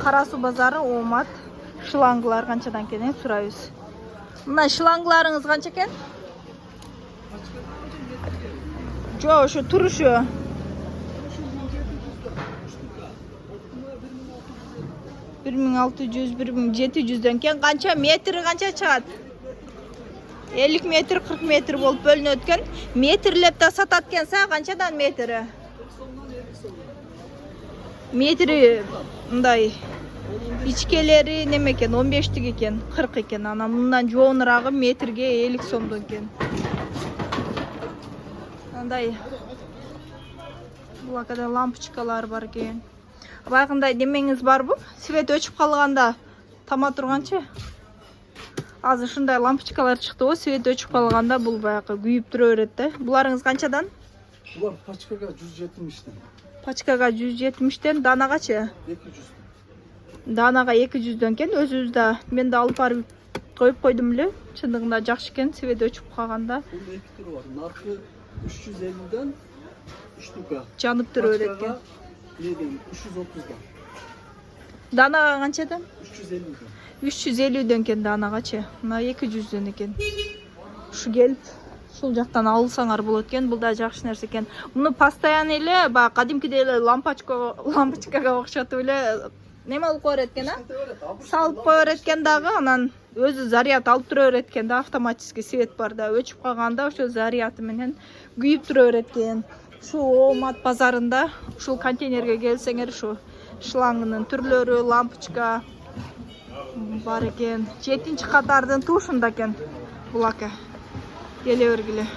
Кара Суу базары Оомат. Шлангылар канчадан экен сурайбыз. Мына шлангларыңыз канча экен? Жо, ошо турушу. 1600-1700'дөн кен канча метри канча чыгат? 50 метр, 40 метр болуп бөлүнөт экен. Метрлеп да сатат экенсиң, канчадан метри? Метри мындай ичкелери неме экен, 15тик экен, 40 экен. Анан мындан жоонурагы метрге 50 сомдон экен. Андай булакада лампочкалар бар экен. Баягындай немеңиз барбы? Свет өчүп калганда тама турганчы? Азыр ушундай лампочкалар чыкты го, свет өчүп калганда бул баягы күйүп тура берет да. Буларыңыз канчадан? Булар пачкага 170'тен. Пачкага 170'тен, данагачы? 200. Данага 200'дөн экен. Өзүбүз да мен да алып барып коюп койдум эле. Чындыгында жакшы экен, свет өчүп калганда. Бунда 2 түрү бар. Наркы 350'ден 3 штука. Жанып тура берет экен. 330'dan. Данага канчадан? 350'den. 350'дөн экен данагачы. Мына 200'дөн экен. Ушу келип ушул жактан алсаңар болот экен. Бул да жакшы нерсе экен. Муну постоянно эле баягы кадимкидей эле лампочкага окшотуп эле неме кылып кое берет экен, а? Салып кое берет экен дагы, анан өзү заряд алып тура берет экен да, автоматический свет бар да. Өчүп калганда ошо заряды менен күйүп тура берет экен. Şu Оомат базарында ушул контейнерге келсеңер, ушу шлангынын түрлөрү, лампочка бар экен. 7-катардын тушунда экен булака. Келе бергиле.